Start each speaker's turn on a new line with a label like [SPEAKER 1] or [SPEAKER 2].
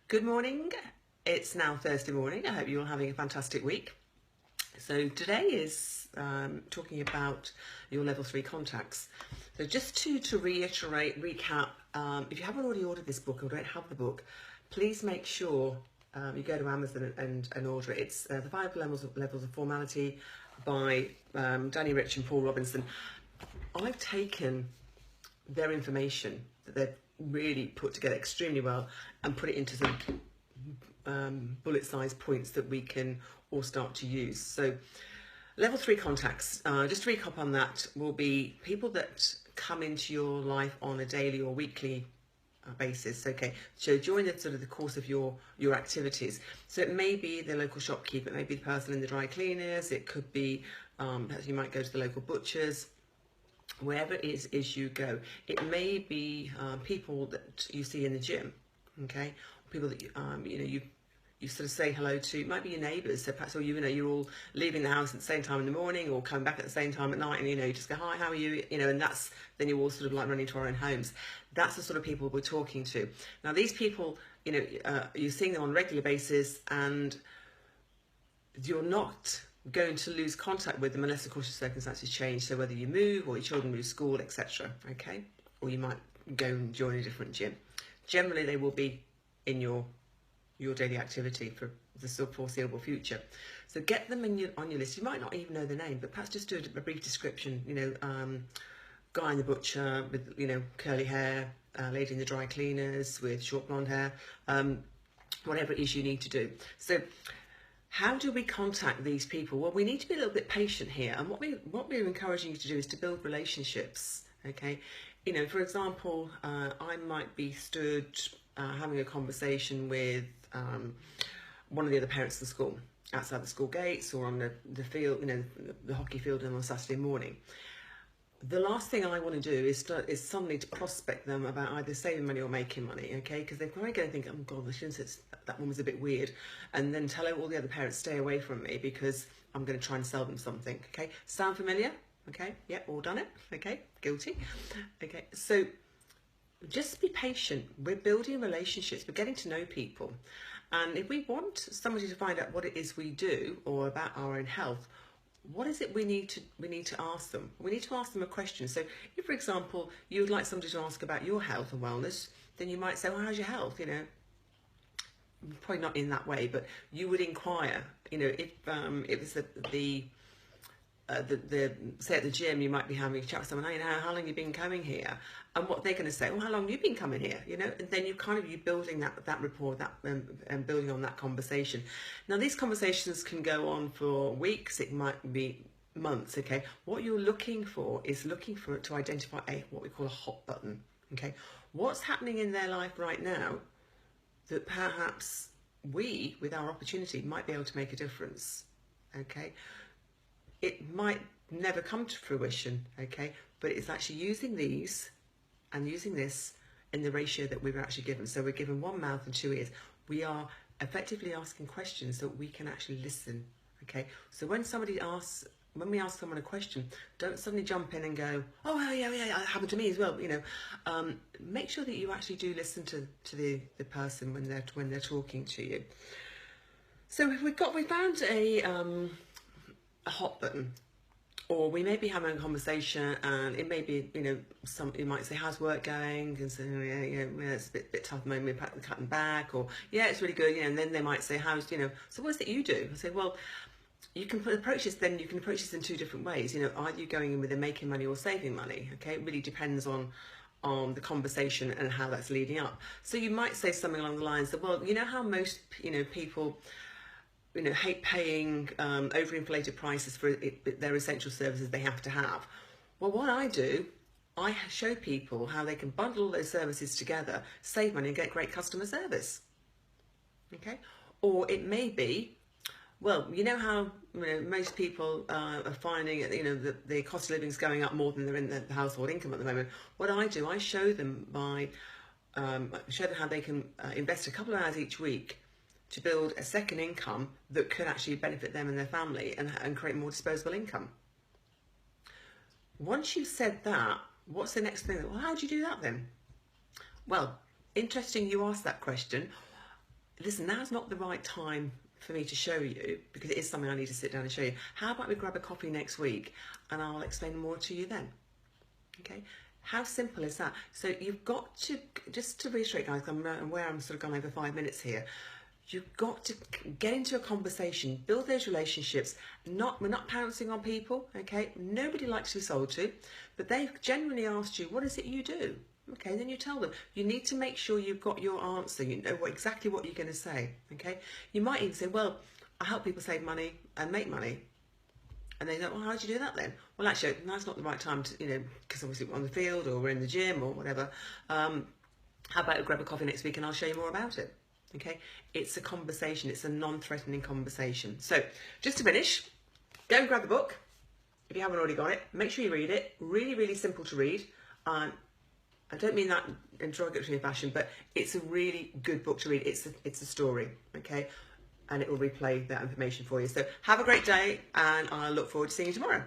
[SPEAKER 1] Good morning. It's now Thursday morning. I hope you're all having a fantastic week. So today is talking about your level 3 contacts. So just to reiterate, recap, if you haven't already ordered this book or don't have the book, please make sure you go to Amazon and order it. It's The 5 Levels of Formality by Danny Rich and Paul Robinson. I've taken their information that they've really put together extremely well and put it into some bullet-sized points that we can all start to use. So level 3 contacts, just to recap on that, will be people that come into your life on a daily or weekly basis. Okay, so during the sort of the course of your activities. So it may be the local shopkeeper, it may be the person in the dry cleaners, it could be you might go to the local butchers. Wherever it is you go, it may be people that you see in the gym, okay? People that you sort of say hello to. It might be your neighbours. So perhaps you're all leaving the house at the same time in the morning or coming back at the same time at night, and you just go, hi, how are you? And then you all sort of like running to our own homes. That's the sort of people we're talking to. Now these people, you're seeing them on a regular basis, and you're not going to lose contact with them unless of course your circumstances change, so whether you move or your children move school, etc. Okay, or you might go and join a different gym. Generally they will be in your daily activity for the foreseeable future. So get them on your list. You might not even know the name, but perhaps just do a brief description. Guy in the butcher with curly hair, lady in the dry cleaners with short blonde hair, whatever it is you need to do. So how do we contact these people? Well, we need to be a little bit patient here, and what we're encouraging you to do is to build relationships. Okay, for example, I might be stood having a conversation with one of the other parents of the school outside the school gates or on the field, the hockey field on a Saturday morning. The last thing I want to do is suddenly to prospect them about either saving money or making money, okay? Because they're probably going to think, oh God, that one was a bit weird, and then tell all the other parents, stay away from me because I'm going to try and sell them something, okay? Sound familiar? Okay, yeah, all done it, okay, guilty. Okay, so just be patient. We're building relationships, we're getting to know people. And if we want somebody to find out what it is we do or about our own health, what is it we need to ask them? We need to ask them a question. So if, for example, you would like somebody to ask about your health and wellness, then you might say, well, how's your health? Probably not in that way, but you would inquire. If it was the say at the gym, you might be having a chat with someone, how long have you been coming here? And what they're going to say, well, how long have you been coming here? And then you're building that rapport, and building on that conversation. Now, these conversations can go on for weeks, it might be months, okay? What you're looking for is to identify what we call a hot button, okay? What's happening in their life right now that perhaps we, with our opportunity, might be able to make a difference, okay? It might never come to fruition, okay? But it's actually using these and using this in the ratio that we were actually given. So we're given one mouth and 2 ears. We are effectively asking questions so we can actually listen, okay? So when we ask someone a question, don't suddenly jump in and go, oh yeah, that happened to me as well. Make sure that you actually do listen to the person when they're talking to you. So we found a hot button, or we may be having a conversation and it may be, you might say, how's work going? And so, it's a bit tough at the moment, we're cutting back, or yeah, it's really good, and then they might say, so what is it you do? I say, well, you can approach this in 2 different ways. Are you going in with a making money or saving money? Okay, it really depends on the conversation and how that's leading up. So you might say something along the lines of, well, how most people hate paying overinflated prices for their essential services they have to have. Well, what I do, I show people how they can bundle all those services together, save money and get great customer service. Okay? Or it may be, well, how most people are finding the cost of living is going up more than they're in the household income at the moment. What I do, I show them how they can invest a couple of hours each week to build a second income that could actually benefit them and their family and create more disposable income. Once you've said that, what's the next thing? Well, how do you do that then? Well, interesting you asked that question. listen, now's not the right time for me to show you, because it is something I need to sit down and show you. How about we grab a coffee next week and I'll explain more to you then? Okay, how simple is that? So you've got to, just to reiterate guys, I'm aware I'm sort of gone over 5 minutes here. You've got to get into a conversation, build those relationships. We're not pouncing on people, okay? Nobody likes to be sold to, but they've genuinely asked you, what is it you do? Okay, then you tell them. You need to make sure you've got your answer. You know exactly what you're going to say, okay? You might even say, well, I help people save money and make money. And they go, well, how do you do that then? Well, actually, now's not the right time to, because obviously we're on the field or we're in the gym or whatever. How about we grab a coffee next week and I'll show you more about it? Okay, it's a conversation. It's a non-threatening conversation. So just to finish, go and grab the book. If you haven't already got it, make sure you read it. Really, really simple to read. I don't mean that in derogatory fashion, but it's a really good book to read. It's a story, okay? And it will replay that information for you. So have a great day, and I look forward to seeing you tomorrow.